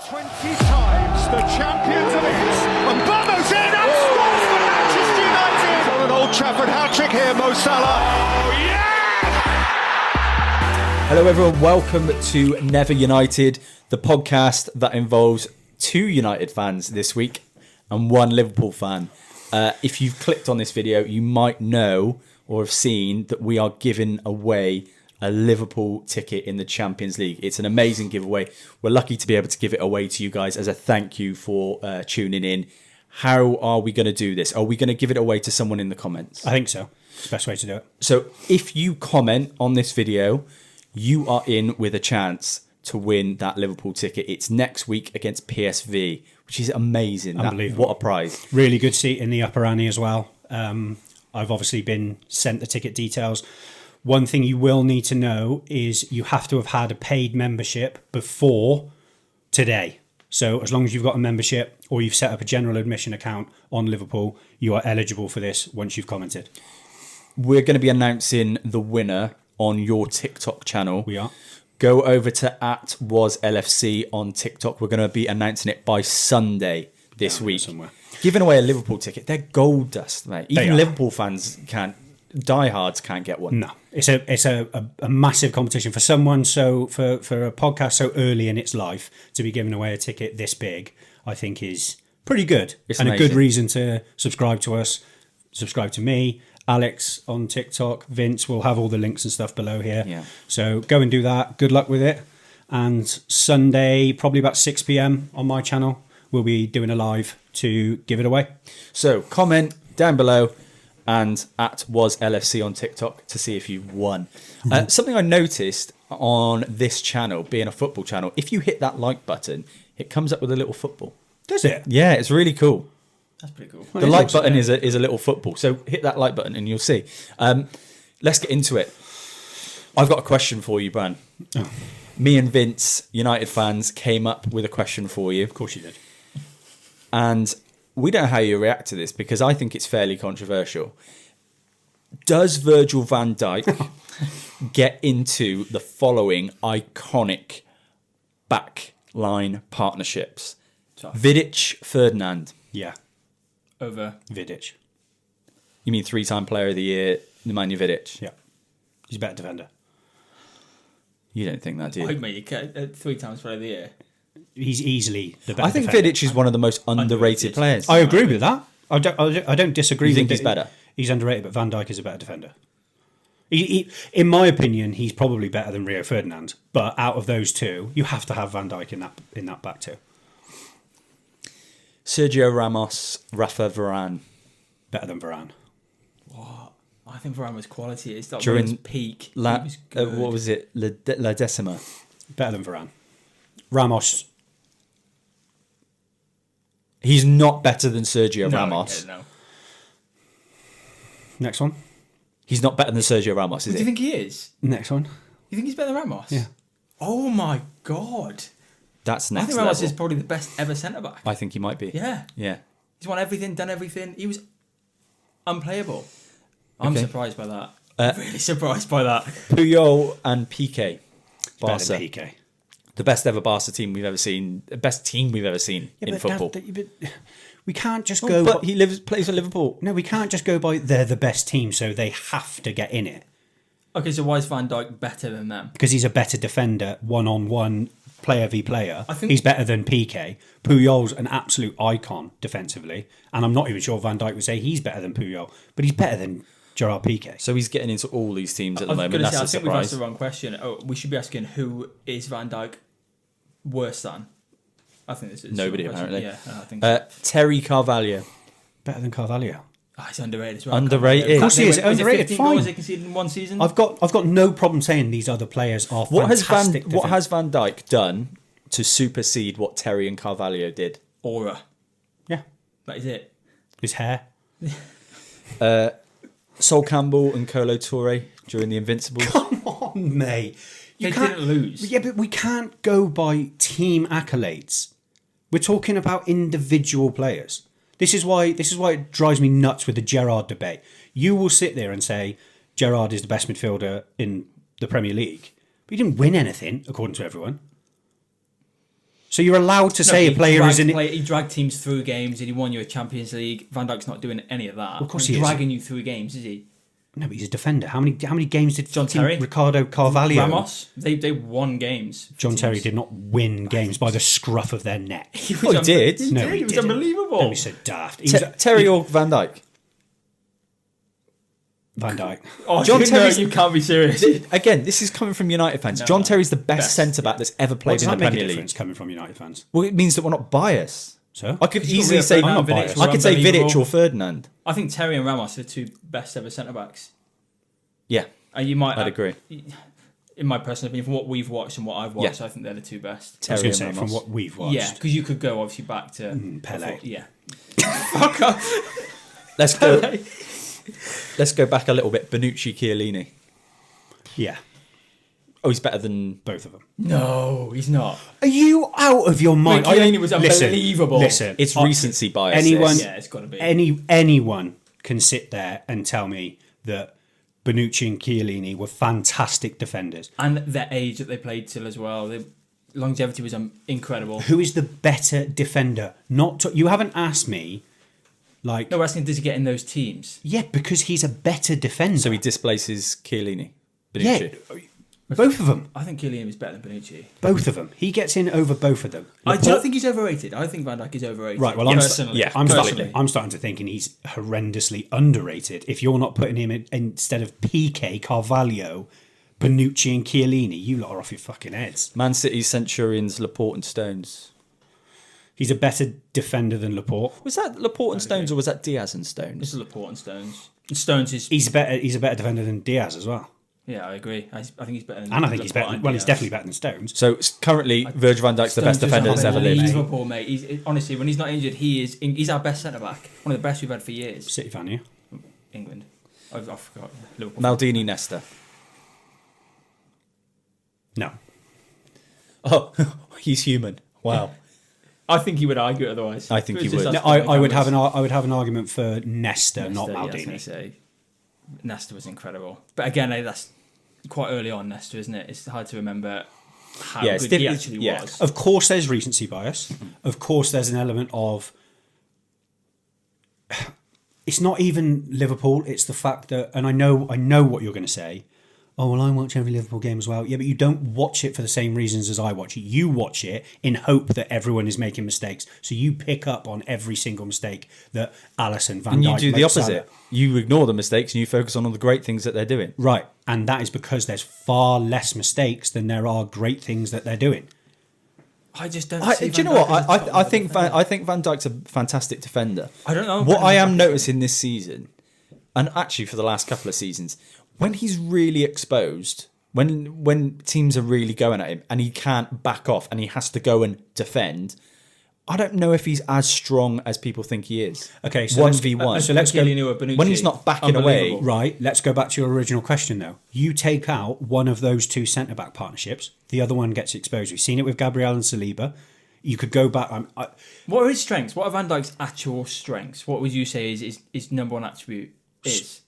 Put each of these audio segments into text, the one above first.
20 times the champions of it. And Bono's in and scores for Manchester United. On an Old Trafford hat-trick here, Mo Salah. Oh, yeah! Hello everyone, welcome to Never United, the podcast that involves two United fans this week and one Liverpool fan. If you've clicked on this video, you might know or have seen that we are giving away a Liverpool ticket in the Champions League. It's an amazing giveaway. We're lucky to be able to give it away to you guys as a thank you for tuning in. How are we going to do this? Are we going to give it away to someone in the comments? I think so. It's the best way to do it. So if you comment on this video, you are in with a chance to win that Liverpool ticket. It's next week against PSV, which is amazing. Unbelievable. What a prize. Really good seat in the upper ante as well. I've obviously been sent the ticket details. One thing you will need to know is you have to have had a paid membership before today. So as long as you've got a membership or you've set up a general admission account on Liverpool, you are eligible for this once you've commented. We're going to be announcing the winner on your TikTok channel. We are. Go over to @waslfc on TikTok. We're going to be announcing it by Sunday this week. Somewhere. Giving away a Liverpool ticket. They're gold dust, mate. Even are. Liverpool fans can't. Diehards can't get one. No, it's a massive competition for someone. So for a podcast so early in its life to be giving away a ticket this big, I think is pretty good. It's and amazing. A good reason to subscribe to us, subscribe to me, Alex on TikTok, Vince. We'll have all the links and stuff below here. Yeah. So go and do that. Good luck with it. And Sunday, probably about 6 p.m. on my channel, we'll be doing a live to give it away. So comment down below and @waslfc on TikTok to see if you've won. Something I noticed on this channel, being a football channel, if you hit that like button, it comes up with a little football. Does it? Yeah, it's really cool. That's pretty cool. The like button is a little football. So hit that like button and you'll see. Let's get into it. I've got a question for you, Bran. Oh. Me and Vince, United fans, came up with a question for you. Of course you did. And we don't know how you react to this because I think it's fairly controversial. Does Virgil van Dijk get into the following iconic backline partnerships? Tough. Vidic, Ferdinand. Yeah. Over. Vidic. You mean 3-time player of the year, Nemanja Vidic? Yeah. He's a better defender. You don't think that, do you? Wait, mate, 3 times player of the year. He's easily the better I think defender. Vidic is one of the most underrated players. I agree with that. I don't disagree. You think with he's better? He's underrated, but Van Dijk is a better defender. In my opinion, he's probably better than Rio Ferdinand. But out of those two, you have to have Van Dijk in that back two. Sergio Ramos, Rafa Varane. Better than Varane. What? I think Varane was quality. It's not During his peak. He was good. what was it? La Decima. Better than Varane. Ramos. He's not better than Sergio No, Ramos. yeah, no. Next one. He's not better than Sergio Ramos, is Do he? you think he is? Next one. You think he's better than Ramos? Yeah. Oh my god. That's I next think Ramos level. is probably the best ever centre back. I think he might be. Yeah. Yeah. He's won everything, done everything. He was unplayable. I'm Okay. surprised by that. Really surprised by that. Puyol and Piqué. Better Barca. than PK. The best ever Barca team we've ever seen. The best team we've ever seen in football. We can't just Oh, go... but he plays for Liverpool. No, we can't just go by they're the best team, so they have to get in it. Okay, so why is Van Dijk better than them? Because he's a better defender, one-on-one, player v player. I think- he's better than PK. Puyol's an absolute icon defensively, and I'm not even sure Van Dijk would say he's better than Puyol, but he's better than Gerard Piqué. So he's getting into all these teams at the I was moment. gonna That's say, a I think we've asked surprise. the wrong question. Oh, we should be asking who is Van Dijk worse than? I think this is Nobody, the wrong question. apparently. Yeah, I think so. Terry Carvalho. Better than Carvalho. Oh, he's underrated as well. Underrated. Of course he is, underrated, 15 fine. goals they conceded in one season. I've got no problem saying these other players are What has fantastic. Van Dijk done to supersede what Terry and Carvalho did? Aura. Yeah, That is it. his hair. Sol Campbell and Kolo Toure during the Invincibles. Come on, mate. They didn't lose. Yeah, but we can't go by team accolades. We're talking about individual players. This is why it drives me nuts with the Gerrard debate. You will sit there and say Gerrard is the best midfielder in the Premier League, but he didn't win anything according to everyone. So you're allowed to No, say he a player is in. He dragged teams through games and he won you a Champions League. Van Dijk's not doing any of that. Of course He's he is. dragging you through games, is he? No, but he's a defender. How many games did John Terry? Ricardo Carvalho? Ramos? They won games. John Terry did not win games by the scruff of their neck. He Oh, he did. He No, did. he He was didn't. unbelievable. Don't be so daft. He was, Terry or Van Dijk? Van Dijk. Oh, John Terry's- you can't be serious. Again, this is coming from United fans. No. John Terry's the best Best, centre-back that's ever What played does in the that make a Premier League. difference coming from United fans? Well, it means that we're not biased. So I could He's got easily Rio say Ferdinand, Vidic Vidic were I could say Vidic unbelievable. or Ferdinand. I think Terry and Ramos are the two best ever centre backs. Yeah, You might. I'd agree. In my personal opinion, from what we've watched and what I've watched, Yeah. I think they're the two best. I was Terry going and to say Ramos. from what we've watched. Yeah, because you could go obviously back to Pele. Yeah. Fuck off. Let's go. Let's go back a little bit. Bonucci, Chiellini. Yeah, Oh, he's better than. both of them. No, he's not. Are you out of your mind? Chiellini was unbelievable. Listen, It's recency bias. anyone- this. Yeah, it's got to be. anyone can sit there and tell me that Bonucci and Chiellini were fantastic defenders. And their age that they played till as well. The longevity was incredible. Who is the better defender? You haven't asked me. Like, No, we're asking, does he get in those teams? yeah, because he's a better defender. So he displaces Chiellini. yeah, Bonucci. both of them. I think Chiellini was better than Bonucci. Both of them. He gets in over both of them. I Laporte- don't think he's overrated. I think Van Dijk is overrated. Right, well, personally. yeah, I'm personally. starting to thinking he's horrendously underrated. If you're not putting him in, instead of PK, Carvalho, Bonucci and Chiellini, you lot are off your fucking heads. Man City, Centurions, Laporte and Stones. He's a better defender than Laporte. Was that Laporte and Stones or was that Diaz and This Stones? is Laporte and Stones. Stones is. He's a better defender than Diaz as well. Yeah, I agree. I think he's better than. And I think he's Laporte better. and Well, he's Diaz. definitely better than Stones. So currently, Virgil van Dijk's the best Stones is defender that's ever lived. unbelievable, mate. Honestly, when he's not injured, he's our best centre back. One of the best we've had for years. City fan, yeah. England. I forgot. Liverpool. Maldini, Nesta. No. Oh, he's human. Wow. I think he would argue otherwise. I think he It's just would. us No, I playing would have cameras. I would have an argument for Nesta, not Nesta, yeah, I was Maldini. gonna say. Nesta was incredible, but again, that's quite early on. Nesta, isn't it? It's hard to remember how Yeah, it's good he different- actually yeah. was. Of course, there's recency bias. Of course, there's an element of. It's not even Liverpool. It's the fact that, and I know what you're going to say. Oh well, I watch every Liverpool game as well. Yeah, but you don't watch it for the same reasons as I watch it. You watch it in hope that everyone is making mistakes. So you pick up on every single mistake that Alisson, Van And you Dijk, do the Mo opposite. Salah- You ignore the mistakes and you focus on all the great things that they're doing. Right, and that is because there's far less mistakes than there are great things that they're doing. I just don't. Do see you Van know Dijk what? as a top I think defender. I think Van Dijk's a fantastic defender. I don't know. What I am noticing this season, and actually for the last couple of seasons, when he's really exposed, when teams are really going at him and he can't back off and he has to go and defend, I don't know if he's as strong as people think he is. Okay, so 1v1. so let's go. Chiellini or Bonucci, When he's not backing away, unbelievable. Right, let's go back to your original question though. You take out one of those two centre back partnerships, the other one gets exposed. We've seen it with Gabriel and Saliba. You could go back. What are his strengths? What are Van Dijk's actual strengths? What would you say is his number one attribute is?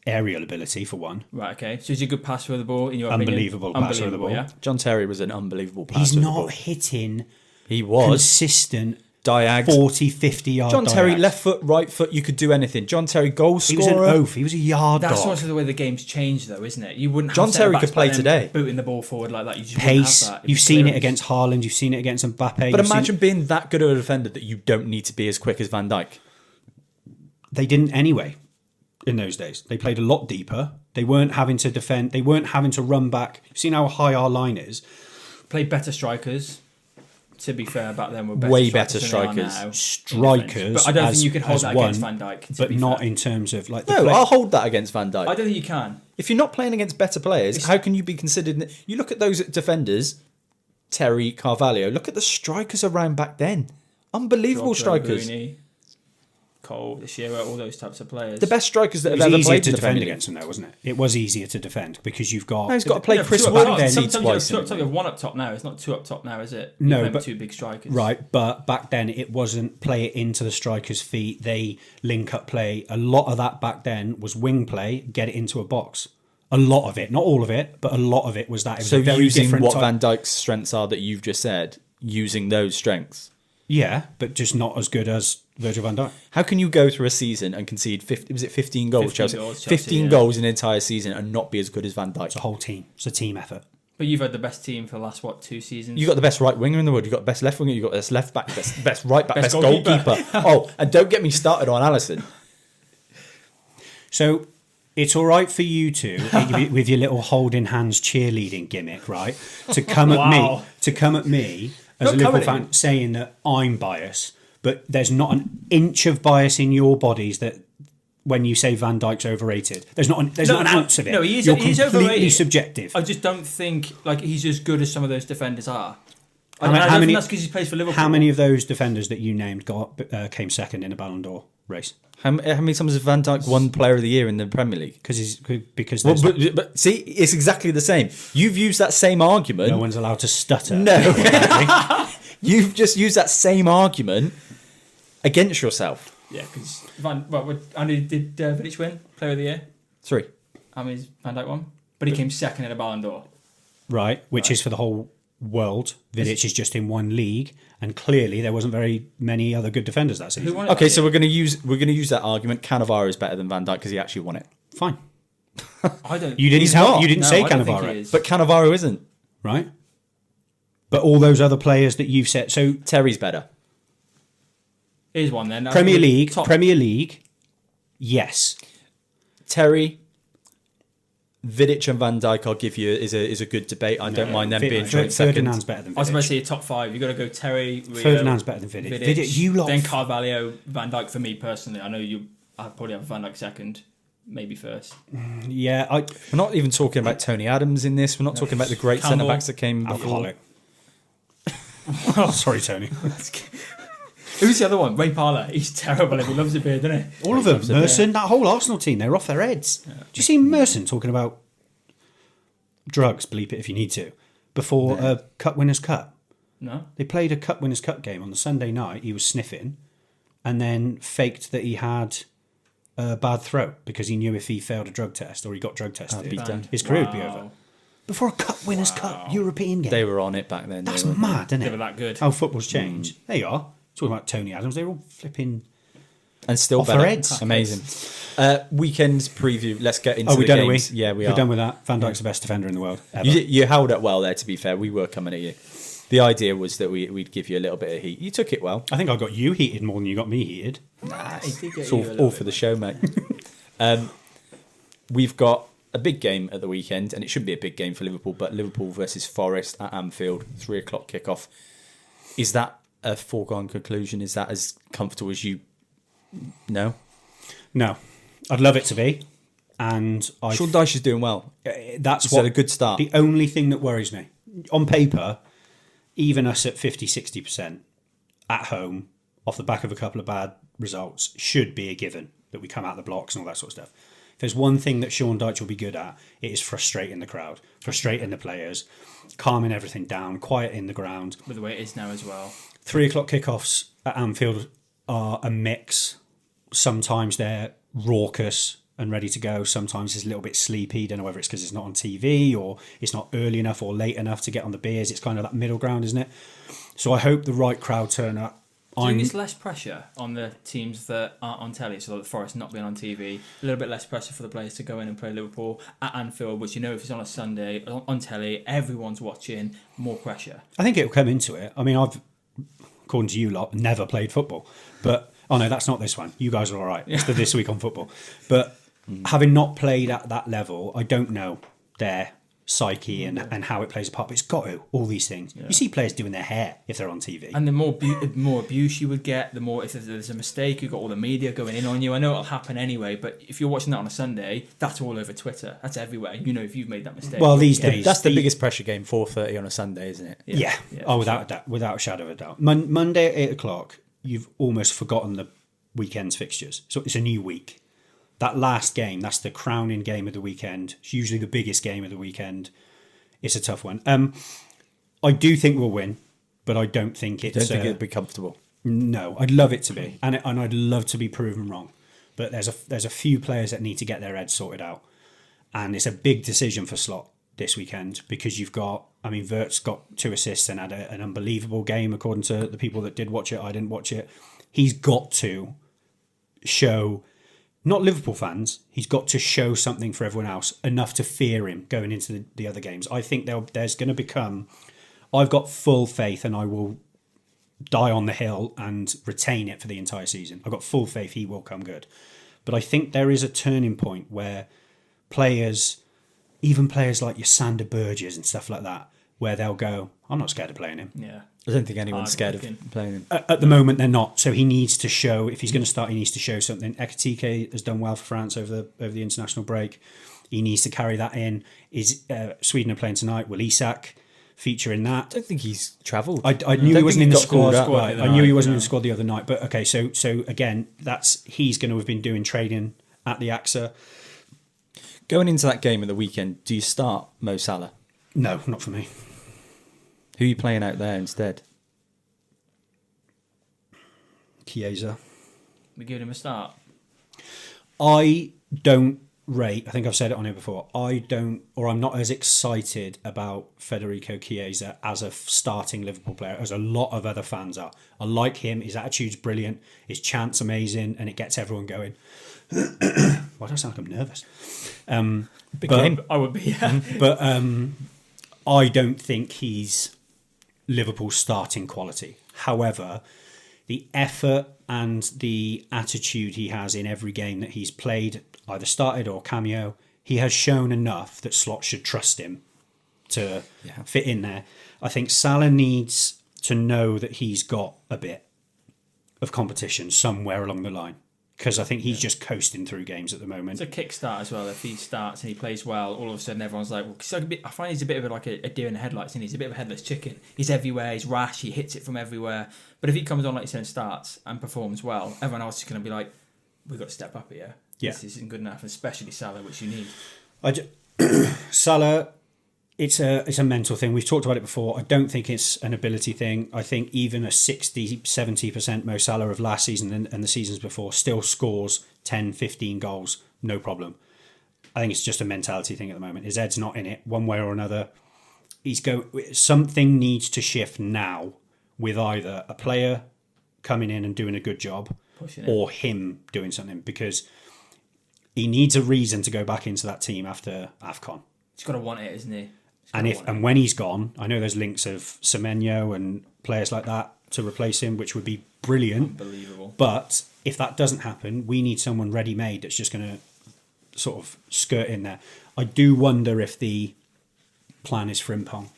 Aerial ability for one. Right, okay. So he's a good passer of the ball in your Unbelievable opinion? passer of the ball. Yeah. John Terry was an unbelievable passer. He's of the not ball. hitting He was. consistent Diag. 40, 50 yard. John Terry, diags. left foot, right foot, you could do anything. John Terry, goal He was an scorer. oaf. He was a yard That's dog. also the way the game's changed, though, isn't it? You wouldn't have John Terry centre-backs could play back then today. booting the ball forward like that. You just wouldn't Pace. have that. It'd You've be seen it clearance. against Haaland. You've seen it against Mbappe. But you've imagine seen- being that good of a defender that you don't need to be as quick as Van Dijk. They didn't anyway. In those days, they played a lot deeper. They weren't having to defend. They weren't having to run back. You've seen how high our line is. Played better strikers. To be fair, back then were better Way strikers better than they are strikers. now. Strikers, But I don't as- think you can hold as that one, against Van Dijk. to but be not fair. in terms of like. The No, play- I'll hold that against Van I Dijk. don't think you can. If you're not playing against better players, how can you be considered? You look at those defenders, Terry, Carvalho. Look at the strikers around back then. Unbelievable Drogba, strikers. Rooney, Cole, Shearer, all those types of players. The best strikers that It have was ever easier played to in the defend Premier League. against them, though, wasn't it? It was easier to defend because you've got. No, he's got to play Yeah, Chris two up Wood top. then Sometimes you have twice. two up top. You have one up top now. It's not two up top now, is it? No, You're playing but- two big strikers. Right, but back then it wasn't play it into the striker's feet. They link up play. A lot of that back then was wing play, get it into a box. A lot of it, not all of it, but a lot of it was that. It was So a very using different what type. Van Dijk's strengths are that you've just said, using those strengths. Yeah, but just not as good as Virgil van Dijk. How can you go through a season and concede 15 goals, 15 Chelsea? goals, Chelsea, 15 yeah. goals in an entire season and not be as good as Van Dijk? It's a whole team. It's a team effort. But you've had the best team for the last, 2 seasons? You got the best right winger in the world. You got the best left winger. You got the best left back, best right back, Best best goalkeeper. goalkeeper. Oh, and don't get me started on Alisson. So it's all right for you two with your little holding hands cheerleading gimmick, right? To come at Wow. me as Not a Liverpool coming at fan you. saying that I'm biased, but there's not an inch of bias in your bodies that when you say Van Dijk's overrated. There's not an ounce of it. No, he's You're he's completely overrated. subjective. I just don't think he's as good as some of those defenders are. How I don't many- think that's because he plays for Liverpool. How many of those defenders that you named came second in a Ballon d'Or race? How many times has Van Dijk won Player of the Year in the Premier League? Because Well, there's but see, it's exactly the same. You've used that same argument. no one's allowed to stutter. No. You've just used that same argument against yourself. Yeah, because did Vidic win Player of the Year? 3. How many's Van Dijk won? But he came second in a Ballon d'Or. Right, which is for the whole world. Vidic is just in one league, and clearly there wasn't very many other good defenders that season. Who won it? Okay, that so year? we're going to use that argument. Cannavaro is better than Van Dijk because he actually won it. Fine. I don't. You didn't He's tell. not. You didn't No, say I don't think he Cannavaro, is. But Cannavaro isn't. right? But all those other players that you've said. So Terry's better. Here's one then. Premier League, Top. Premier League, yes. Terry, Vidic and Van Dijk, I'll give you, is a good debate. I don't mind them being joint Ferdinand's second. better than I was about to Vidic. say top 5. You've got to go Terry. Rio, Ferdinand's better than Vidic. Vidic, you lot. Then Carvalho, Van Dijk for me personally. I know I'd probably have Van Dijk second, maybe first. Yeah, We're not even talking about Tony Adams in this. We're not talking about the great Campbell. centre backs that came before. alcoholic. Sorry, Tony. Who's the other one? Ray Parlour. He's terrible. He loves a beer, doesn't he? All of them. Merson, that whole Arsenal team, they're off their heads. Do you see Merson talking about drugs, bleep it if you need to, before a Cup Winners' Cup? No. They played a Cup Winners' Cup game on the Sunday night. He was sniffing and then faked that he had a bad throat because he knew if he failed a drug test or he got drug tested, be done. his career would be Wow. over. Before a Cup Winners' Cup European game. They were on it back then. That's they were. mad, isn't They it? were that good. How football's changed. There you are. Talking about Tony Adams, they're all flipping. And still Off better. their heads. Amazing. Weekend preview. Let's get into Oh, the we're done, games. are we? Yeah, we We're are. done with that. Van Dijk's the best defender in the world ever. You held up well there, to be fair. We were coming at you. The idea was that we'd give you a little bit of heat. You took it well. I think I got you heated more than you got me heated. He did get It's you a little all bit. for the show, mate. We've got a big game at the weekend, and it should be a big game for Liverpool, but Liverpool versus Forest at Anfield, 3 o'clock kickoff. Is that a foregone conclusion? Is that as comfortable as you... No? No, I'd love it to be. And Sean Dyche is doing well. that's He's what had a good start. The only thing that worries me on paper, even us at 50-60% at home, off the back of a couple of bad results, should be a given that we come out the blocks and all that sort of stuff. If there's one thing that Sean Dyche will be good at, it is frustrating the crowd, frustrating the players, calming everything down, quiet in the ground. With the way it is now as well. 3 o'clock kickoffs at Anfield are a mix. Sometimes they're raucous and ready to go. Sometimes it's a little bit sleepy. Don't know whether it's because it's not on TV or it's not early enough or late enough to get on the beers. It's kind of that middle ground, isn't it? So I hope the right crowd turn up. Do you think it's less pressure on the teams that aren't on telly, so like the Forest not being on TV, a little bit less pressure for the players to go in and play Liverpool at Anfield, which, you know, if it's on a Sunday, on telly, everyone's watching, more pressure. I think it'll come into it. I mean, I've, according to you lot, never played football. But, oh no, that's not this one. You guys are all right. It's the This Week on Football. But having not played at that level, I don't know their psyche and how it plays a part. But it's got to, all these things. You see players doing their hair if they're on TV. And the more abuse you would get, the more, if there's a mistake, you've got all the media going in on you. I know it'll happen anyway, but if you're watching that on a Sunday, that's all over Twitter. That's everywhere. You know if you've made that mistake. Well, these days... That's the biggest pressure game, 4:30 on a Sunday, isn't it? Yeah. Oh, without a doubt, without a shadow of a doubt. Monday at 8 o'clock, you've almost forgotten the weekend's fixtures. So it's a new week. That last game, that's the crowning game of the weekend. It's usually the biggest game of the weekend. It's a tough one. I do think we'll win, but I don't think it's... Don't think it'd be comfortable. No, I'd love it to be, and I'd love to be proven wrong. But there's a few players that need to get their heads sorted out, And it's a big decision for Slot this weekend because you've got, I mean, Wirtz got 2 assists and had an unbelievable game according to the people that did watch it. I didn't watch it. He's got to show, not Liverpool fans, he's got to show something for everyone else, enough to fear him going into the other games. I think there's going to become, I've got full faith and I will die on the hill and retain it for the entire season. I've got full faith he will come good. But I think there is a turning point where players, even players like your Sander Burgess and stuff like that, where they'll go, I'm not scared of playing him. Yeah. I don't think anyone's scared of playing him. At the moment, they're not. So he needs to show, if he's going to start, he needs to show something. Ekitike has done well for France over the international break. He needs to carry that in. Is Sweden are playing tonight? Will Isak feature in that? I don't think he's travelled. I knew he wasn't in the squad. Right. I knew he wasn't in the squad the other night. But okay, so again, he's going to have been doing training at the AXA. Going into that game at the weekend, do you start Mo Salah? No, not for me. Who are you playing out there instead? Chiesa. We giving him a start. I don't rate, I think I've said it on here before, I'm not as excited about Federico Chiesa as a starting Liverpool player as a lot of other fans are. I like him, his attitude's brilliant, his chant's amazing, and it gets everyone going. Why do I sound like I'm nervous? I would be, yeah. But I don't think he's Liverpool's starting quality. However, the effort and the attitude he has in every game that he's played, either started or cameo, he has shown enough that Slot should trust him to fit in there. I think Salah needs to know that he's got a bit of competition somewhere along the line, because I think he's just coasting through games at the moment. It's a kickstart as well. If he starts and he plays well, all of a sudden everyone's like, well, I find he's a bit of like a deer in the headlights, and he's a bit of a headless chicken. He's everywhere, he's rash, he hits it from everywhere. But if he comes on, like you said, and starts and performs well, everyone else is going to be like, we've got to step up here. Yeah. This isn't good enough, especially Salah, which you need. Salah, it's a mental thing. We've talked about it before. I don't think it's an ability thing. I think even a 60-70% Mo Salah of last season and the seasons before still scores 10, 15 goals, no problem. I think it's just a mentality thing at the moment. His head's not in it one way or another. Something needs to shift now with either a player coming in and doing a good job or him doing something, because he needs a reason to go back into that team after AFCON. He's got to want it, isn't he? And when he's gone, I know there's links of Semenyo and players like that to replace him, which would be brilliant. Unbelievable. But if that doesn't happen, we need someone ready-made that's just going to sort of skirt in there. I do wonder if the plan is Frimpong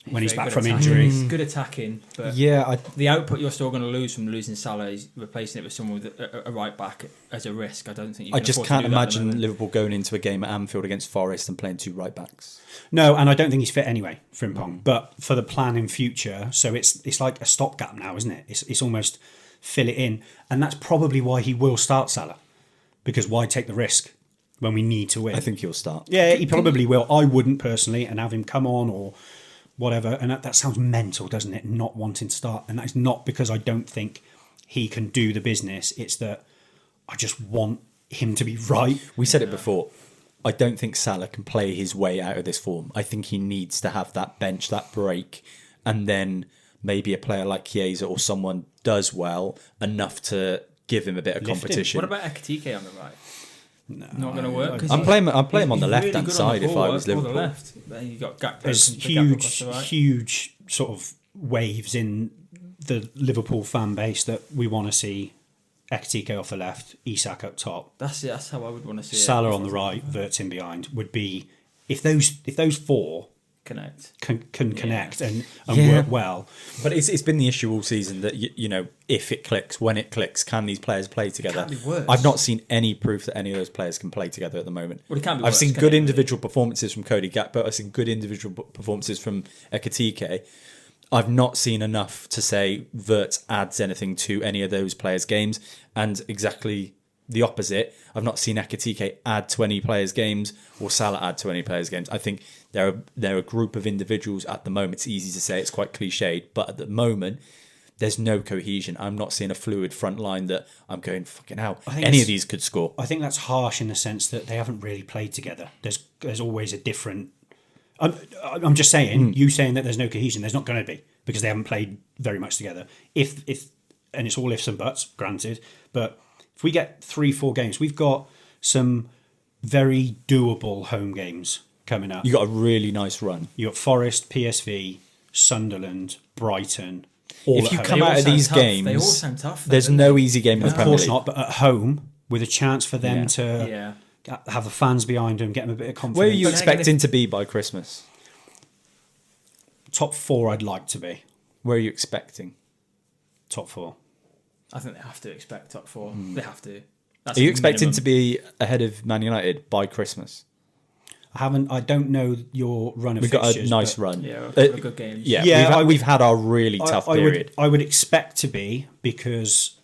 when he's back from injury. He's good attacking, but the output you're still going to lose from losing Salah is replacing it with someone with a right back as a risk. I don't think you can I just afford can't to do that at the imagine moment. Liverpool going into a game at Anfield against Forest and playing 2 right backs. No, and I don't think he's fit anyway, Frimpong. But for the plan in future, so it's like a stopgap now, isn't it? It's almost fill it in, and that's probably why he will start Salah, because why take the risk when we need to win? I think he'll start. Yeah, he probably will. I wouldn't personally, and have him come on or whatever. And that sounds mental, doesn't it? Not wanting to start. And that's not because I don't think he can do the business. It's that I just want him to be right. We said it before. I don't think Salah can play his way out of this form. I think he needs to have that bench, that break, and then maybe a player like Chiesa or someone does well enough to give him a bit of competition. What about Ekitike on the right? No, not going to work. I'm playing him on the left-hand really side if I was or Liverpool. the left. Then you got Gakpo. There's huge sort of waves in the Liverpool fan base that we want to see Ekitike off the left, Isak up top. That's it. That's how I would want to see Salah it. on the right, Wirtz in behind would be if those four Connect. can connect and work well. But it's been the issue all season that you know, if it clicks, when it clicks, can these players play together? It can't be worse. I've not seen any proof that any of those players can play together at the moment. Well, it can't be I've worse, seen can good it, individual performances from Cody Gakpo. I've seen good individual performances from Ekitike. I've not seen enough to say Wirtz adds anything to any of those players' games, and exactly the opposite. I've not seen Ekitike add to any players' games or Salah add to any players' games. I think they're a group of individuals at the moment. It's easy to say, it's quite cliched, but at the moment, there's no cohesion. I'm not seeing a fluid front line that I'm going, fucking hell, I think any it's- of these could score. I think that's harsh in the sense that they haven't really played together. There's always a different. I'm just saying, you saying that there's no cohesion, there's not going to be, because they haven't played very much together. If and it's all ifs and buts, granted, but if we get 3-4 games, we've got some very doable home games coming up. You got a really nice run. You got Forest, PSV, Sunderland, Brighton. All If at you home. come They out all of sound these tough. They all games, sound tough, though, there's don't no they? easy game in the Of Premier course League. not, but at home with a chance for them Yeah. to Yeah. have the fans behind them, get them a bit of confidence. Where are you But then again, expecting to be by Christmas? Top 4, I'd like to be. Where are you expecting? Top 4. I think they have to expect top 4. They have to. That's Are you a expecting minimum. to be ahead of Man United by Christmas? I don't know your run of We've got a fixtures, nice but run. Yeah, a couple of good games. Yeah, Yeah, we've had our really tough period. I would expect to be, because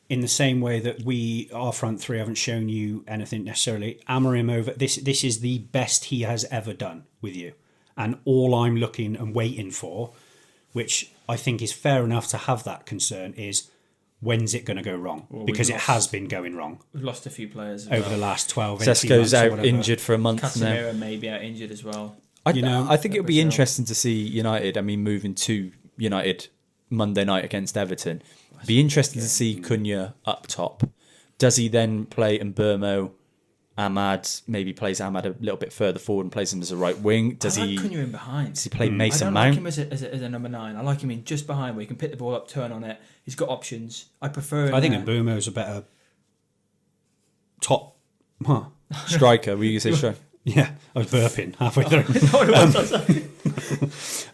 in the same way that our front three haven't shown you anything necessarily, Amorim over this is the best he has ever done with you, and all I'm looking and waiting for, which I think is fair enough to have that concern, is when's it going to go wrong? Well, because it we've has been going wrong We've lost a few players as over well. the last 12, 18 months Sesko's or out whatever. injured for a month now. Casemiro may be out injured as well. I think it would be Brazil. interesting to see United. I mean, moving to United Monday night against Everton. Be interesting to see Cunha up top. Does he then play Mbermo, Ahmad? Maybe plays Ahmad a little bit further forward and plays him as a right wing. Does I like he? Cunha in behind. Does he play I Mason don't Mount? like him as a number 9. I like him in just behind where he can pick the ball up, turn on it. He's got options. I prefer him I think there. Mbumo's a better top. Huh. Striker? Were you going to say striker? Yeah, I was burping halfway through.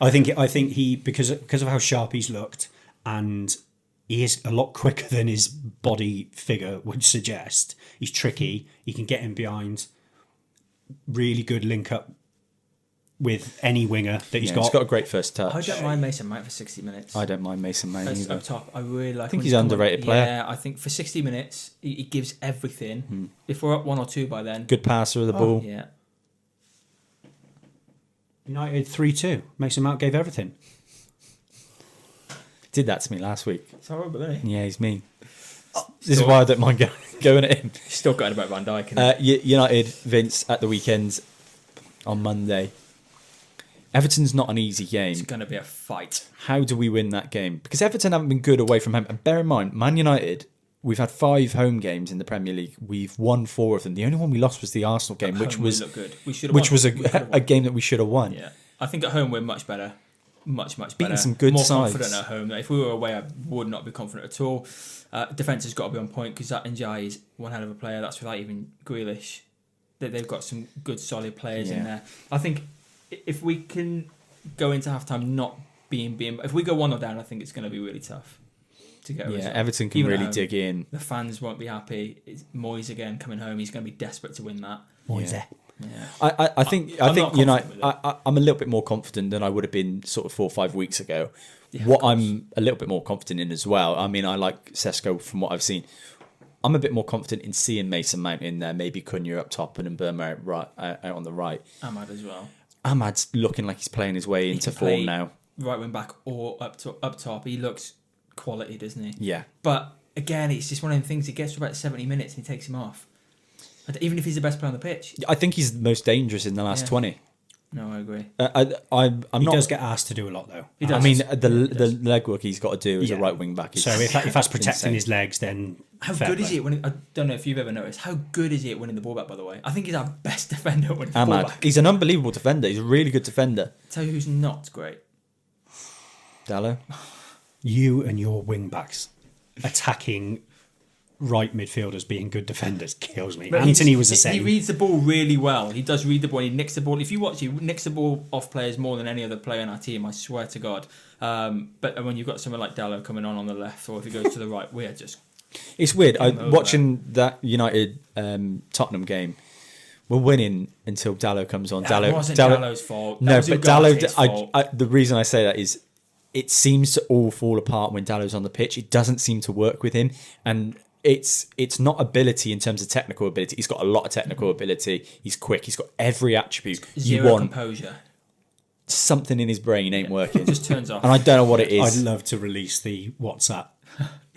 I think he because of how sharp he's looked, and he is a lot quicker than his body figure would suggest. He's tricky. He can get in behind. Really good link up with any winger that he's Yeah, got. he's got a great first touch. I don't mind Mason Mount for 60 minutes. I don't mind Mason Mount As either. up top, I really like. I think when he's come an underrated player. Yeah, I think for 60 minutes he gives everything. If we're up 1 or 2 by then, Good passer of the ball. yeah. United 3-2. Mason Mount gave everything. Did that to me last week. It's horrible, isn't he? Yeah, he's mean. This is why I don't mind going at him. He's still going about Van Dijk. Isn't he? United, Vince, at the weekend on Monday. Everton's not an easy game. It's going to be a fight. How do we win that game? Because Everton haven't been good away from home. And bear in mind, Man United, we've had 5 home games in the Premier League. We've won 4 of them. The only one we lost was the Arsenal game, At which home, was we look good. We should have which won. was We could have a won. game that we should have won. Yeah, I think at home we're much better, much better. Beating some good more sides. confident at home. If we were away, I would not be confident at all. Defense has got to be on point because that Njai is one hell of a player. That's without even Grealish. They've got some good, solid players in Yeah. there. I think if we can go into halftime not being if we go 1-0 down, I think it's going to be really tough to get a Yeah, result. Everton can Even at really home. dig in. The fans won't be happy. It's Moyes again coming home. He's going to be desperate to win that. Moise. Yeah. Yeah. I think I'm not United. confident with I'm a little bit more confident than I would have been sort of 4 or 5 weeks ago. Yeah, of What course. I'm a little bit more confident in as well. I mean, I like Sesko from what I've seen. I'm a bit more confident in seeing Mason Mount in there, maybe Cunha up top and Mbermo out on the right. Ahmad as well. Ahmad's looking like he's playing his way into can play form now. Right wing back or up top. He looks quality, doesn't he? Yeah. But again, it's just one of them things. He gets to about 70 minutes and he takes him off. Even if he's the best player on the pitch. I think he's the most dangerous in the last Yeah. 20. No, I agree. I'm He not. does get asked to do a lot, though. He I does. mean, He the does. legwork he's got to do as a Yeah. right wing back. Is So if that's protecting insane. his legs, then How fair good is play. he at winning? I don't know if you've ever noticed. How good is he at winning the ball back, by the way? I think he's our best defender at winning the ball Ahmad, back. he's an unbelievable defender. He's a really good defender. Tell you who's not great. Dallo. You and your wing backs attacking right midfielders being good defenders kills me. But Anthony was the He same. reads the ball really well. He does read the ball. He nicks the ball. If you watch, he nicks the ball off players more than any other player in our team. I swear to God. But when you've got someone like Dallo coming on the left, or if he goes to the right, we're just It's weird. Game over. Watching that United Tottenham game, we're winning until Dallo comes on. that Dallo wasn't Dallo- Dallo's fault. That No, was but Ugarte's Dallo. fault. The reason I say that is, it seems to all fall apart when Dallo's on the pitch. It doesn't seem to work with him, and it's not ability in terms of technical ability. He's got a lot of technical ability. He's quick. He's got every attribute you Zero want. composure. something in his brain ain't working. It just turns off. And I don't know what it is. I'd love to release the WhatsApp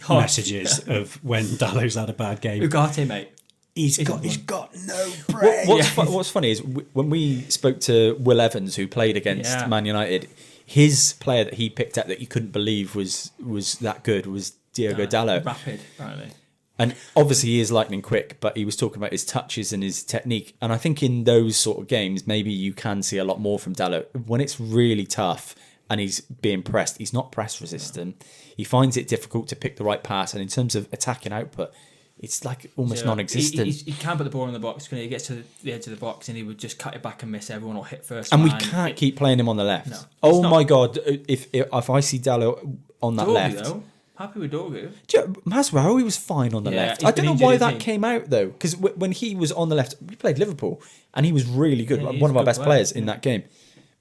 messages of when Dalot's had a bad game. Ugarte, mate. He's got no brain. What's funny is when we spoke to Will Evans, who played against Man United, his player that he picked out that you couldn't believe was that good was Diogo Dalot. Rapid, apparently. And obviously he is lightning quick, but he was talking about his touches and his technique. And I think in those sort of games, maybe you can see a lot more from Dalot. When it's really tough and he's being pressed, he's not press resistant. He finds it difficult to pick the right pass. And in terms of attacking output, it's like almost non-existent. He can put the ball in the box when he gets to the edge of the box and he would just cut it back and miss everyone or hit first. And man. we can't keep playing him on the left. No, oh not. my God, if I see Dalot on that Dorgu, left... though. Happy with Dorgu. Maswell, he was fine on the left. he's I don't been know why injured, that isn't he? came out, though, because when he was on the left, we played Liverpool, and he was really good, Yeah, he's one of our a good best player, players in that game.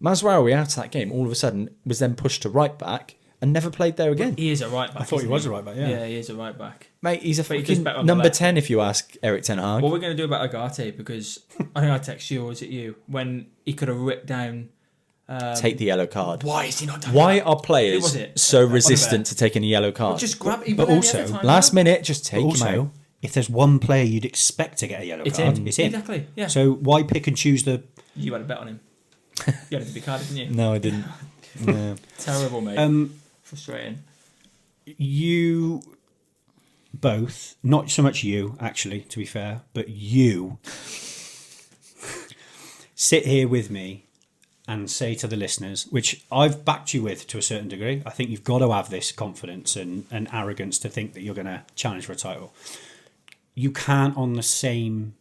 Maswell, after that game, all of a sudden, was then pushed to right back and never played there again. He is a right back. I thought he was a right back, yeah. Yeah, he is a right back. Mate, he's a But he goes back fucking on the number left. 10, if you ask Eric Ten Hag. What we're going to do about Ugarte, because I think I text you, or was it you, when he could have ripped down... Take the yellow card. Why is he not done Why that? are Who players was it? so Oliver. resistant to taking a yellow card? Just grab it. But also, Last minute, just take him out. Also, if there's one player you'd expect to get a yellow It's card, him. it's him. Exactly, yeah. So why pick and choose the... You had a bet on him. You had to be carded, didn't you? No, I didn't. No. Terrible, mate. Frustrating. You both, not so much you, actually, to be fair, but you sit here with me and say to the listeners, which I've backed you with to a certain degree, I think you've got to have this confidence and arrogance to think that you're going to challenge for a title. You can't, on the same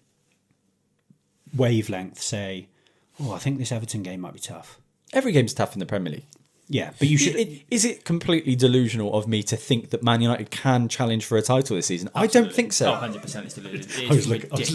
wavelength, say, oh, I think this Everton game might be tough. Every game's tough in the Premier League. Yeah, but you should... Is it completely delusional of me to think that Man United can challenge for a title this season? I don't think so. Oh, 100% it's deluded. I was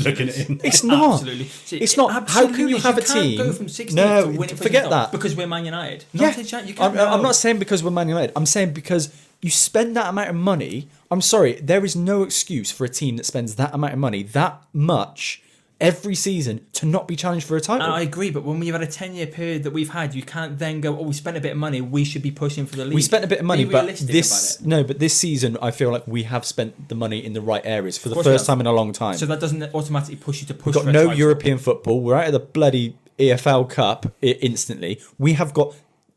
looking at him. It's not. Absolutely. It's not. How can you have a team? Go from 16th No, to winning forget that. because we're Man United. Yeah. Not a chance. You can't. I'm not saying because we're Man United. I'm saying because you spend that amount of money. I'm sorry, there is no excuse for a team that spends that amount of money, that much, every season to not be challenged for a title. And I agree, but when we've had a 10-year period that we've had, you can't then go, oh, we spent a bit of money, we should be pushing for the league. We spent a bit of money, Be but realistic this about it. but this season I feel like we have spent the money in the right areas for the course we first have. time in a long time. So that doesn't automatically push you to push We've got for a no title. European football. We're out of the bloody EFL Cup instantly. We have got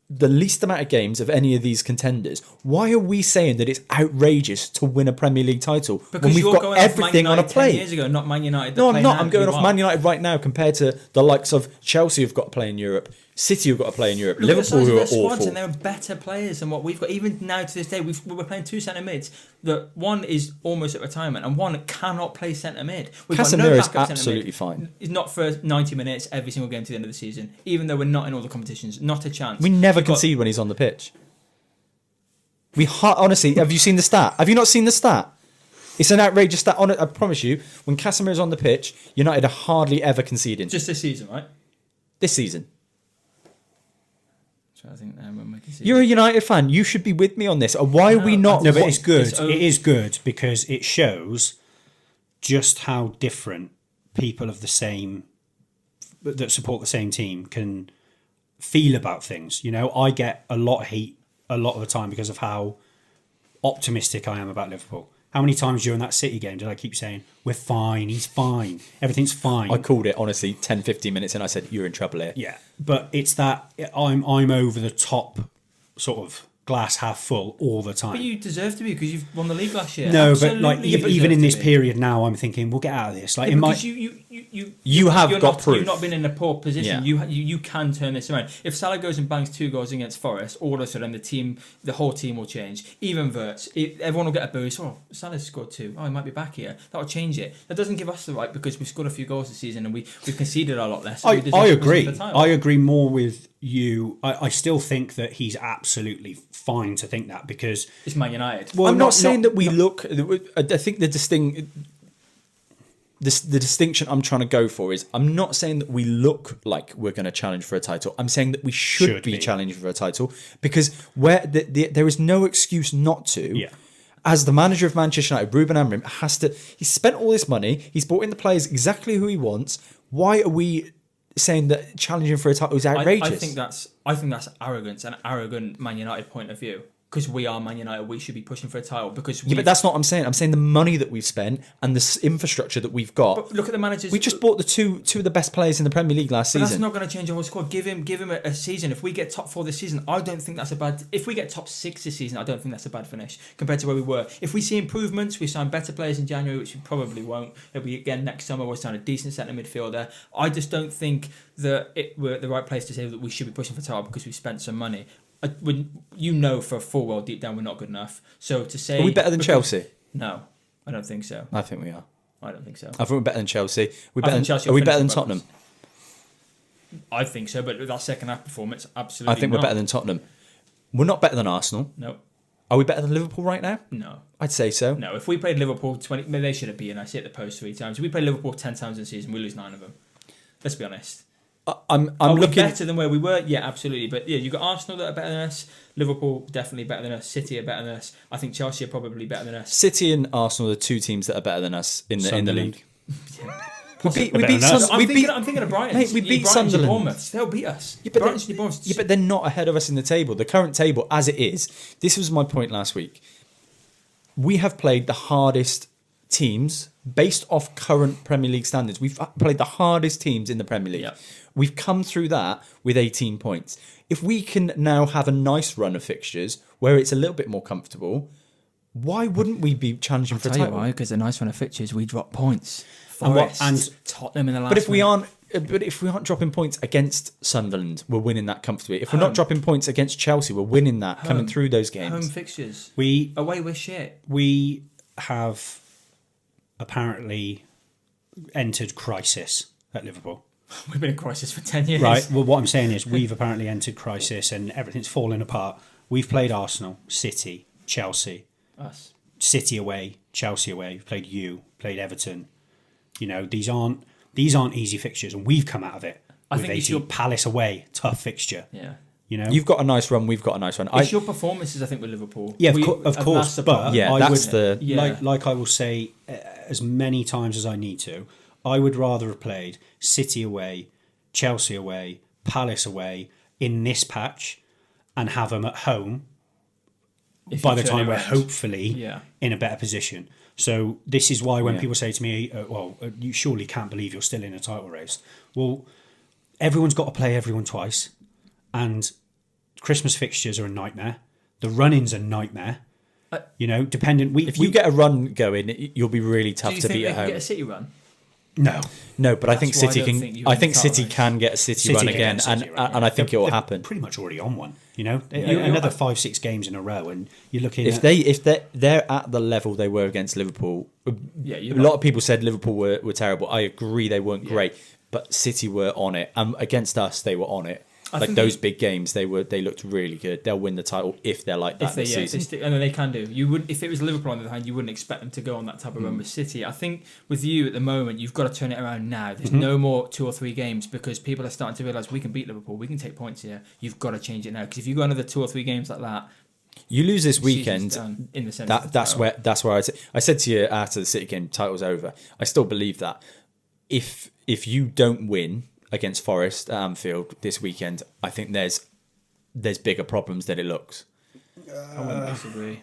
the least amount of games of any of these contenders. Why are we saying that it's outrageous to win a Premier League title Because when we've you're got going off Man everything on a United 10 plate? years ago, not Man United. No, that I'm play not. now. I'm going You off are. Man United right now compared to the likes of Chelsea who've got to play in Europe, City who've got to play in Europe, Look at the Liverpool size who of are their squads, awful. and they're better players than what we've got. Even now to this day, we're playing two centre mids. That one is almost at retirement, and one cannot play centre mid. We've got no Casemiro is backup centre absolutely mid. fine. He's not for 90 minutes every single game to the end of the season, even though we're not in all the competitions. Not a chance. We never We've got- concede when he's on the pitch. Honestly, have you seen the stat? Have you not seen the stat? It's an outrageous stat. I promise you, when Casemiro's on the pitch, United are hardly ever conceding. just this season, right? This season. So I think when we concede. You're a United fan. You should be with me on this. Why are we not? No, but what- it's good. It's It is good because it shows just how different people of the same that support the same team can feel about things. You know, I get a lot of heat a lot of the time because of how optimistic I am about Liverpool. How many times during that City game did I keep saying, we're fine, he's fine, everything's fine? I called it, honestly, 10, 15 minutes and I said, you're in trouble here. Yeah, but it's that I'm over the top sort of glass half full all the time. But you deserve to be because you've won the league last year. No, Absolutely but like you even in deserve this to be. period now, I'm thinking we'll get out of this. Like Yeah, in my because You have you're got not, proof. You've not been in a poor position. Yeah. You can turn this around. If Salah goes and bangs 2 goals against Forest, all of a sudden the whole team will change. Even Wirtz, everyone will get a boost. Oh, Salah's scored 2. Oh, he might be back here. That will change it. That doesn't give us the right because we've scored a few goals this season and we've conceded a lot less. So we deserve I to push agree. for the title. I agree more with you. I still think that he's absolutely fine to think that because It's Man United. well, I'm not saying that we look. I think the distinction I'm trying to go for is I'm not saying that we look like we're going to challenge for a title. I'm saying that we should be challenging for a title because there is no excuse not to. Yeah. As the manager of Manchester United, Ruben Amorim has to. He's spent all this money. He's brought in the players exactly who he wants. Why are we saying that challenging for a title is outrageous. I think that's arrogance, an arrogant Man United point of view. Because we are Man United, we should be pushing for a title. But that's not what I'm saying. I'm saying the money that we've spent and the infrastructure that we've got. But look at the managers. We just bought the two of the best players in the Premier League last But season. that's not going to change our whole squad. Give him a season. If we get top 4 this season, I don't think that's a bad. If we get top 6 this season, I don't think that's a bad finish compared to where we were. If we see improvements, we sign better players in January, which we probably won't. It'll be again next summer. We'll sign a decent centre midfielder. I just don't think that we're at the right place to say that we should be pushing for title because we spent some money. You know for a full well deep down we're not good enough. So to say, are we better than Chelsea? No, I don't think so. I think we are. I don't think so. I think we're better than Chelsea. Chelsea Are we better finishing than Tottenham? I think so, but with that second half performance, absolutely. I think we're better than Tottenham. We're not better than Arsenal. No. Are we better than Liverpool right now? No. I'd say so. No, if we played Liverpool 20, maybe they should have beaten us. Hit the post 3 times. If we played Liverpool 10 times in the season, we lose 9 of them. Let's be honest. I'm Are we looking better than where we were? Yeah, absolutely. But yeah, you've got Arsenal that are better than us. Liverpool definitely better than us. City are better than us. I think Chelsea are probably better than us. City and Arsenal are the 2 teams that are better than us in the league. We beat better than us. I'm thinking of Brighton. Mate, we beat Sunderland. Bournemouth. They'll beat us. Yeah, but Brighton and Bournemouth. Yeah, but they're not ahead of us in the table. The current table, as it is, this was my point last week. We have played the hardest teams based off current Premier League standards. We've played the hardest teams in the Premier League. Yep. We've come through that with 18 points. If we can now have a nice run of fixtures where it's a little bit more comfortable, why wouldn't we be challenging for a title? Because a nice run of fixtures, we drop points. And Tottenham in the last. But if we aren't dropping points against Sunderland, we're winning that comfortably. If we're not dropping points against Chelsea, we're winning that coming through those games. Home fixtures. Away we're shit. We have apparently entered crisis at Liverpool. We've been in crisis for 10 years. Right. Well, what I'm saying is we've apparently entered crisis and everything's falling apart. We've played Arsenal, City, Chelsea, Us. City away, Chelsea away. We've played Everton. You know, these aren't easy fixtures, and we've come out of it. I with think it's 18. your Palace away, tough fixture. Yeah. You know, You've got a nice run. We've got a nice run. It's your performances, I think, with Liverpool. Yeah, of course. But yeah, I that's would, the like I will say as many times as I need to. I would rather have played City away, Chelsea away, Palace away in this patch, and have them at home. By the time we're hopefully in a better position. So this is why when people say to me, you surely can't believe you're still in a title race. Well, everyone's got to play everyone twice. And Christmas fixtures are a nightmare. The run-ins are a nightmare. You know, if you get a run going, you'll be really tough to beat at home. Do you think they can get a City run? No, but I think City can. I think City can get a City run again, and I think it will happen. Pretty much already on one. You know, another 5-6 games in a row, and you're looking. If they're at the level they were against Liverpool, a lot of people said Liverpool were terrible. I agree they weren't great, but City were on it, and against us they were on it. Like those big games, they looked really good. They'll win the title if they're like that this season. And they can do. You would, if it was Liverpool on the other hand, you wouldn't expect them to go on that type of run with City. I think with you at the moment, you've got to turn it around now. There's no more 2 or 3 games because people are starting to realise we can beat Liverpool, we can take points here. You've got to change it now because if you go another 2 or 3 games like that, you lose this weekend. In the sense that's where I said to you after the City game, title's over. I still believe that if you don't win against Forest at Anfield this weekend, I think there's bigger problems than it looks. I wouldn't disagree.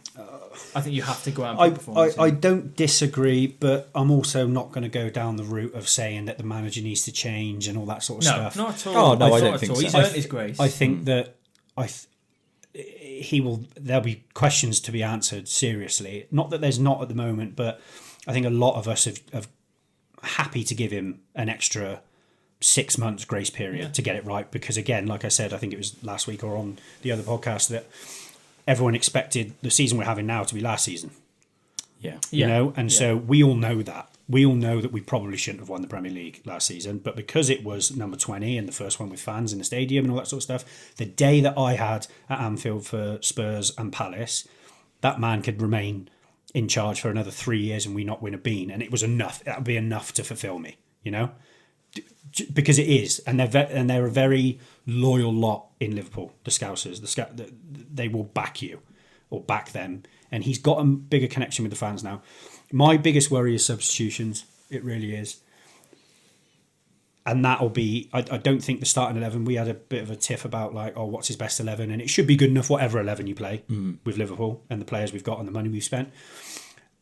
I think you have to go out and put performance I don't disagree, but I'm also not going to go down the route of saying that the manager needs to change and all that sort of stuff. No, not at all. Oh, no, I don't think so. He's earned his grace. I think that there'll be questions to be answered seriously. Not that there's not at the moment, but I think a lot of us have happy to give him an extra 6 months grace period to get it right, because again, like I said, I think it was last week or on the other podcast that everyone expected the season we're having now to be last season. You know, and so we all know that. We all know that we probably shouldn't have won the Premier League last season, but because it was number 20 and the first one with fans in the stadium and all that sort of stuff, the day that I had at Anfield for Spurs and Palace, that man could remain in charge for another 3 years and we not win a bean, and it was enough. That would be enough to fulfill me, you know. Because it is, and they're a very loyal lot in Liverpool. The Scousers, they will back you or back them, and he's got a bigger connection with the fans now. My biggest worry is substitutions. It really is. And that'll be, I don't think the starting 11, we had a bit of a tiff about like, oh, what's his best 11? And it should be good enough, whatever 11 you play with Liverpool and the players we've got and the money we've spent.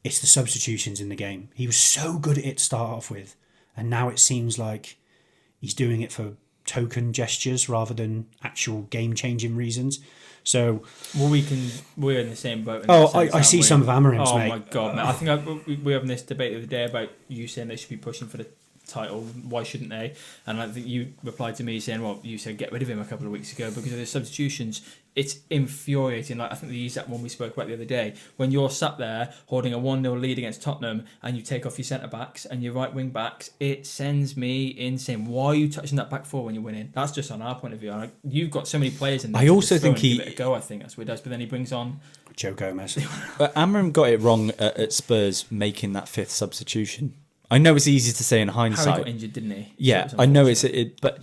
It's the substitutions in the game. He was so good at it to start off with. And now it seems like he's doing it for token gestures rather than actual game-changing reasons. So, well, we're in the same boat. I see some of Amarim's, mate. Oh my god, mate! I think we were having this debate the other day about you saying they should be pushing for the title. Why shouldn't they? And I think you replied to me saying, "Well, you said get rid of him a couple of weeks ago because of the substitutions." It's infuriating. Like I think they used that one we spoke about the other day. When you're sat there holding a 1-0 lead against Tottenham and you take off your centre backs and your right wing backs, it sends me insane. Why are you touching that back four when you're winning? That's just on our point of view. Like, you've got so many players in there. I also think give it a go. I think that's what he does. But then he brings on Joe Gomez. But Amarim got it wrong at Spurs making that 5th substitution. I know it's easy to say in hindsight. Harry got injured, didn't he? Yeah, So I know but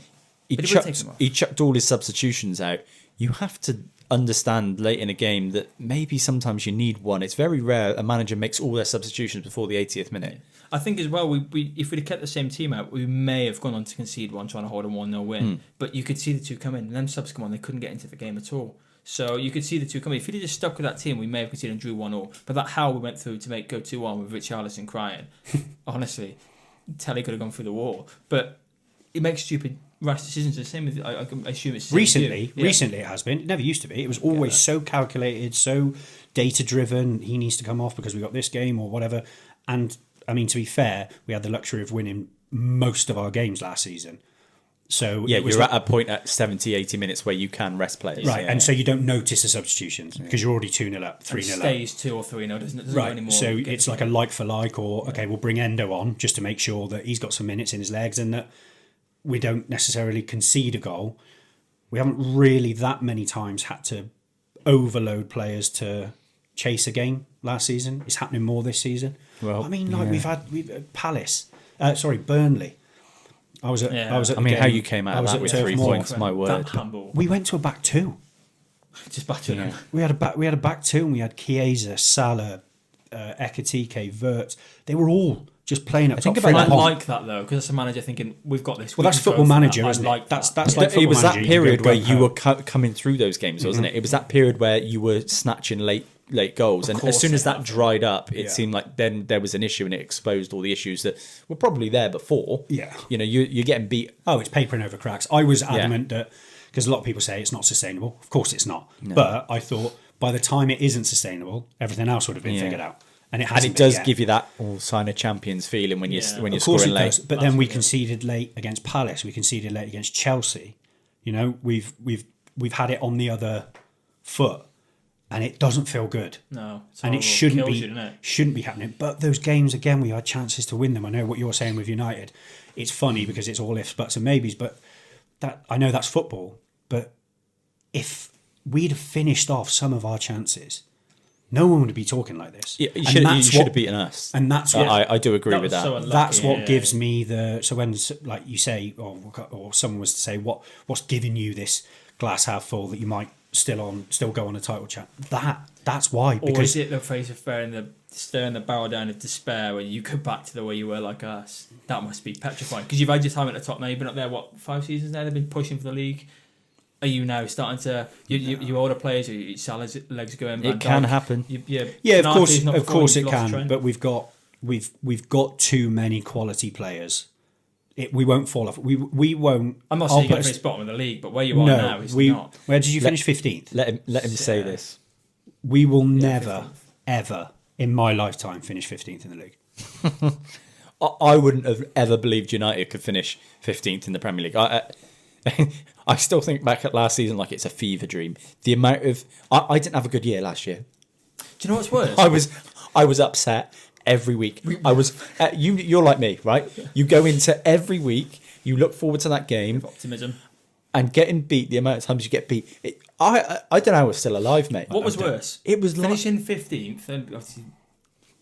he chucked all his substitutions out. You have to understand late in a game that maybe sometimes you need one. It's very rare a manager makes all their substitutions before the 80th minute. I think as well, we if we'd have kept the same team out, we may have gone on to concede one, trying to hold a 1-0 win. But you could see the two come in, and then subs come on, they couldn't get into the game at all. So you could see the two coming. If he'd just stuck with that team, we may have conceded and drew 1-0. But that how we went through to go 2-1 with Richarlison crying, honestly, Telly could have gone through the wall. But it makes stupid rash decisions. The same with I assume it's recently it has been. It never used to be. It was always so calculated, so data driven. He needs to come off because we got this game or whatever. And I mean, to be fair, we had the luxury of winning most of our games last season. So yeah, you're at a point at 70, 80 minutes where you can rest players. Right, and so you don't notice the substitutions because you're already 2-0 up, 3-0 up. It stays 2 or 3-0, doesn't it? Doesn't right, anymore. so it's like a like for like, or okay, we'll bring Endo on just to make sure that he's got some minutes in his legs and that we don't necessarily concede a goal. We haven't really that many times had to overload players to chase a game last season. It's happening more this season. Well, I mean, like we've had Burnley. I was at I mean, how you came out of that with 3 points, my word. We went to a back two. Just back to them. We had a back two, and we had Chiesa, Salah, Ekitike, Wirtz. They were all just playing up. I like that though, because as a manager thinking we've got this. Well, that's Football Manager, isn't it? Like that's like it was that period where you were coming coming through those games, wasn't it? It was that period where you were snatching late goals, and as soon as that dried up, it seemed like then there was an issue, and it exposed all the issues that were probably there before. Yeah, you know, you're getting beat. Oh, it's papering over cracks. I was adamant that because a lot of people say it's not sustainable. Of course, it's not. No. But I thought by the time it isn't sustainable, everything else would have been figured out. And it does give you that sign of champions feeling when you're scoring late. Does. But then we conceded late against Palace. We conceded late against Chelsea. You know, we've had it on the other foot, and it doesn't feel good. No, and it shouldn't be happening. But those games again, we had chances to win them. I know what you're saying with United. It's funny because it's all ifs, buts, and maybes. But that I know that's football. But if we'd have finished off some of our chances, no one would be talking like this. Yeah, you should have beaten us. And that's what I do agree with that. So unlucky, that's what gives me the. So when, like you say, or someone was to say, what's giving you this glass half full that you might still go on a title chat? That's why. Because or is it the face of staring the barrel down of despair when you go back to the way you were like us? That must be petrifying because you've had your time at the top now. You've been up there 5 seasons now. They've been pushing for the league. Are you now starting to you older players? Salah's legs going. It can happen. Of course it can. But we've got too many quality players. We won't fall off. We won't. I'm not saying you're going to finish bottom of the league, but where you are now is not. Where did you finish? 15th. Let him say this. We will never, ever in my lifetime finish 15th in the league. I wouldn't have ever believed United could finish 15th in the Premier League. I still think back at last season like it's a fever dream. The amount of I didn't have a good year last year. Do you know what's worse? I was upset every week. I was you're like me, right? You go into every week, you look forward to that game, optimism, and getting beat. The amount of times you get beat, I don't know. I was still alive, mate. What was worse? It was finishing 15th and obviously.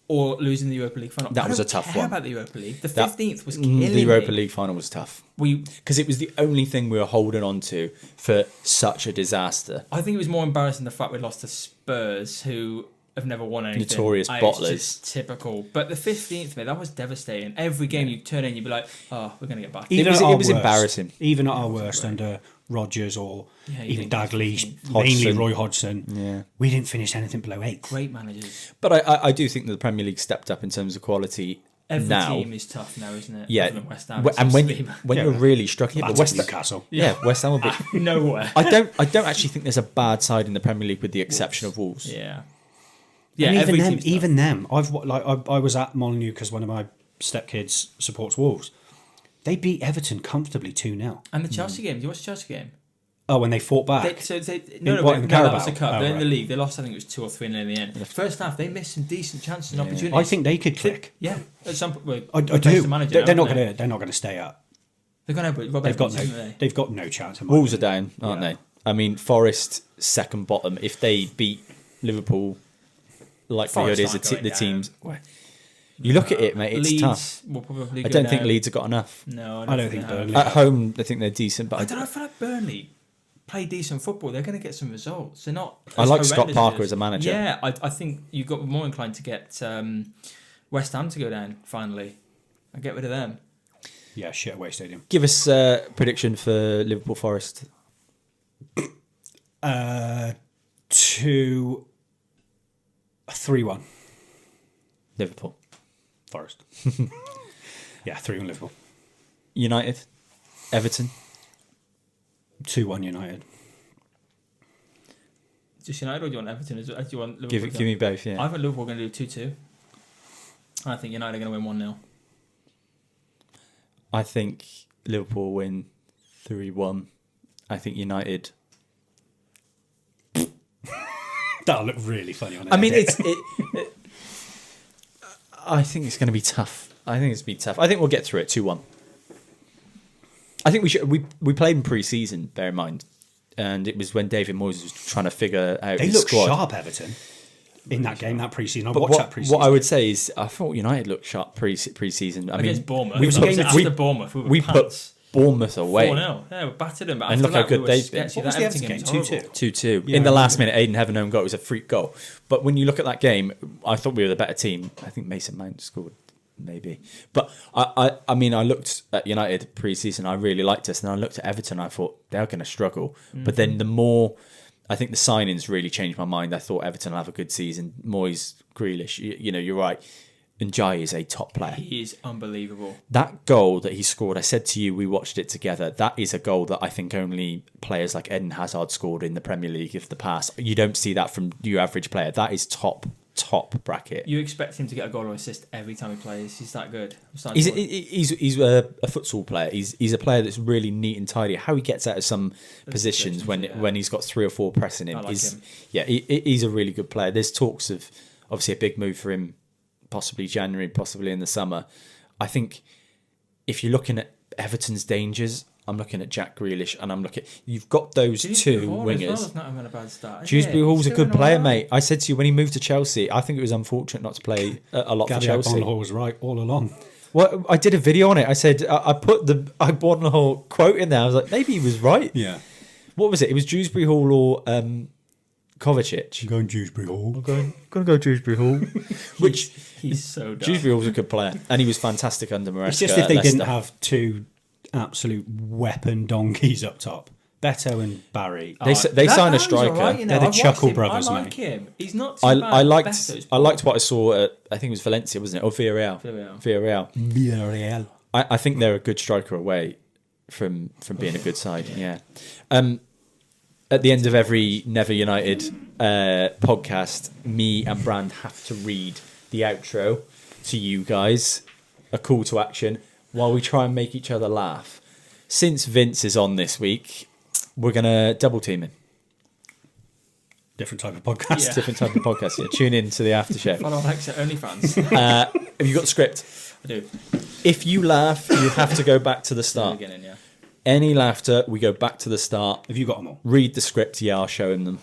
Or losing the Europa League final. That was a tough one. About the Europa League. The 15th was killing me. The Europa League final was tough. Because it was the only thing we were holding on to for such a disaster. I think it was more embarrassing the fact we lost to Spurs, who have never won anything. Notorious It's bottlers. just typical. But the 15th, mate, that was devastating. Every game you turn in, you'd be like, oh, we're going to get back. It was at our worst, embarrassing. Even at our worst under Rodgers or Yeah, you even didn't- Dagley, Hodgson. mainly Roy Hodgson. Yeah. We didn't finish anything below 8. Great managers. But I do think that the Premier League stepped up in terms of quality Every now. team is tough now, isn't it? Yeah, Other than West Ham, and it seems when to be. when Yeah, you're but really struggling, That's but West Newcastle. West Ham will be. Nowhere. I don't actually think there's a bad side in the Premier League with the exception of Wolves. Yeah. Yeah, And every even them, team's tough. even them. I was at Molineux because one of my stepkids supports Wolves. They beat Everton comfortably 2-0. And the Chelsea game. Do you watch the Chelsea game? Oh, when they fought back. No, what, in that was the Carabao? cup. Oh, They're in the right. league. They lost, I think it was 2 or 3 in the end. The first half, they missed some decent chances and opportunities. I think they could click. Yeah, at some point. Well, I replace do. the manager They're now, not haven't going to. They're not going to stay up. They're going to. Rob They've got Edwards, no. haven't they? They've got no chance. in my Wolves are opinion. down, aren't Yeah. they? I mean, Forest second bottom. If they beat Liverpool, likelihood Forest is aren't the going teams. You look at it, mate. It's Leeds tough. will probably I go don't think down. Leeds have got enough. No, I don't think they have. Burnley. At home, I think they're decent, but I don't know. I feel like Burnley play decent football. They're going to get some results. They're not. I as like Scott horrendous Parker as as a manager. Yeah, I think you got more inclined to get West Ham to go down finally and get rid of them. Yeah, shit away stadium. give us a prediction for Liverpool Forest. 3-1 Liverpool. Forest. Yeah, 3-1 Liverpool. United. Everton. 2-1 United. Just United, or do you want Everton? Do you want Liverpool? Give me both. Yeah. I think Liverpool are going to do 2-2. I think United are going to win 1-0. I think Liverpool win 3-1. I think United. That'll look really funny on it. I mean, I think it's going to be tough. I think we'll get through it 2-1. I think we should. We played in pre-season. Bear in mind, and it was when David Moyes was trying to figure out they his look squad. sharp, Everton, in that game, that pre-season. I But watched that pre-season. what I would say is, I thought United looked sharp pre-season. I Against mean, Bournemouth. we It was put, after we, Bournemouth. we put Bournemouth away 4-0. Yeah, we battered them. But And after look how that, good we were they've been. sketchy. What was That the Everton Everton game was game? horrible. 2-2. Yeah, In the I last minute, Aiden Heaven own goal. It was a freak goal. But when you look at that game, I thought we were the better team. I think Mason Mount scored, maybe. But I mean, I looked at United pre-season. I really liked us. And I looked at Everton. I thought they're going to struggle. But then the more... I think the signings really changed my mind. I thought Everton will have a good season. Moyes, Grealish, you know, you're right. And Jai is a top player. He is unbelievable. That goal that he scored, I said to you, we watched it together. That is a goal that I think only players like Eden Hazard scored in the Premier League of the past. You don't see that from your average player. That is top bracket. You expect him to get a goal or assist every time he plays. He's that good. He's a futsal player. He's a player that's really neat and tidy. How he gets out of some positions when he's got 3 or 4 pressing him I like is him. he's a really good player. There's talks of obviously a big move for him, possibly January, possibly in the summer. I think if you're looking at Everton's dangers, I'm looking at Jack Grealish, and you've got those two wingers. Well, not having a bad start. Dewsbury Hall's a He's good doing player, all right. mate. I said to you when he moved to Chelsea, I think it was unfortunate not to play a lot for Gary Chelsea. Hall was right all along. Well, I did a video on it. I said I put the Hall quote in there. I was like, maybe he was right. Yeah. What was it? It was Dewsbury Hall or Kovacic. Going Dewsbury Hall. Gonna go Dewsbury Hall. Which He's so dumb. Dewsbury Hall was a good player, and he was fantastic under Maresca. It's just if they at didn't Leicester. have 2 absolute weapon donkeys up top, Beto and Barry. They signed a striker. They're the I've Chuckle watched him. Brothers, I like mate. him. He's not too I bad. liked Beto's I liked what I saw at, I think it was Valencia, wasn't it? Or Villarreal. Villarreal. Villarreal. I think they're a good striker away from being a good side. Yeah. At the end of every Never United podcast, me and Brand have to read the outro to you guys, a call to action, while we try and make each other laugh. Since Vince is on this week, we're going to double team him. Different type of podcast. Yeah. Different type of podcast. Yeah. Tune in to the aftershave. Follow Alexa OnlyFans. Have you got the script? I do. If you laugh, you have to go back to the start. Beginning, yeah. Any laughter, we go back to the start. Have you got them all? Read the script. Yeah, I'll show him them.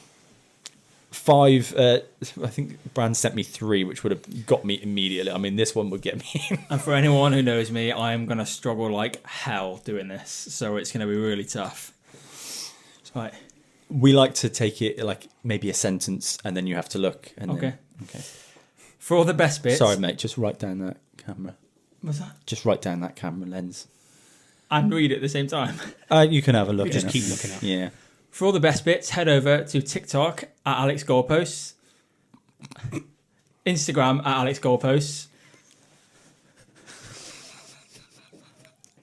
5. I think Brand sent me 3, which would have got me immediately. I mean, this one would get me. And for anyone who knows me, I am going to struggle like hell doing this. So it's going to be really tough. Right. we like to take it like maybe a sentence, and then you have to look. And Okay. Okay. For all the best bits. Sorry, mate. Just write down that camera. What's that? Just write down that camera lens. And read it at the same time. You can have a look. Just innit? keep looking up. Yeah. For all the best bits, head over to TikTok at Alex Goalposts, Instagram at Alex Goalposts.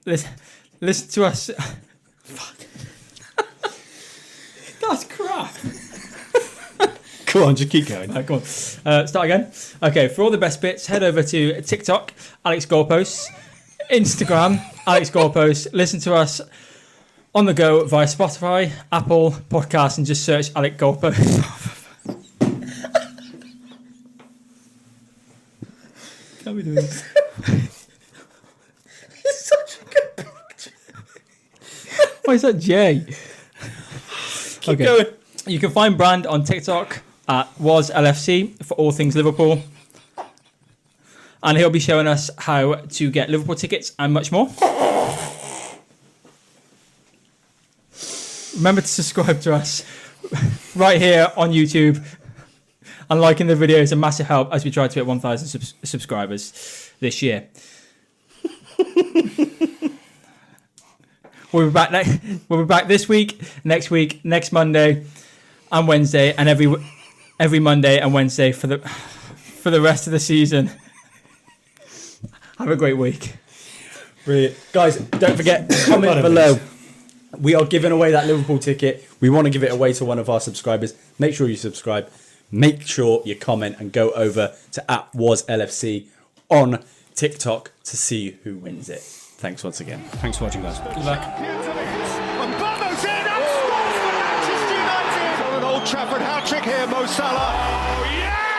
Listen to us. Fuck. That's crap. Go on, just keep going. Right, come on. Start again. Okay, for all the best bits, head over to TikTok, Alex Goalposts, Instagram, Alex Goalposts. Listen to us on the go via Spotify, Apple Podcasts, and just search Alex Goalposts. Can't be doing this. It's such a good picture. Why is that J? Keep going. You can find Brand on TikTok at WasLFC for all things Liverpool. And he'll be showing us how to get Liverpool tickets and much more. Remember to subscribe to us right here on YouTube. And liking the video is a massive help as we try to hit 1,000 subscribers this year. We'll be back this week, next week, next Monday and Wednesday, and every Monday and Wednesday for the rest of the season. Have a great week. Brilliant. Guys, don't forget, comment below. We are giving away that Liverpool ticket. We want to give it away to one of our subscribers. Make sure you subscribe. Make sure you comment and go over to @WasLFC on TikTok to see who wins it. Thanks once again. Thanks for watching, guys. Good luck. Champions of the East. And Bono's in and scores for Manchester United. On an Old Trafford hat-trick here, Mo Salah. Oh, yeah!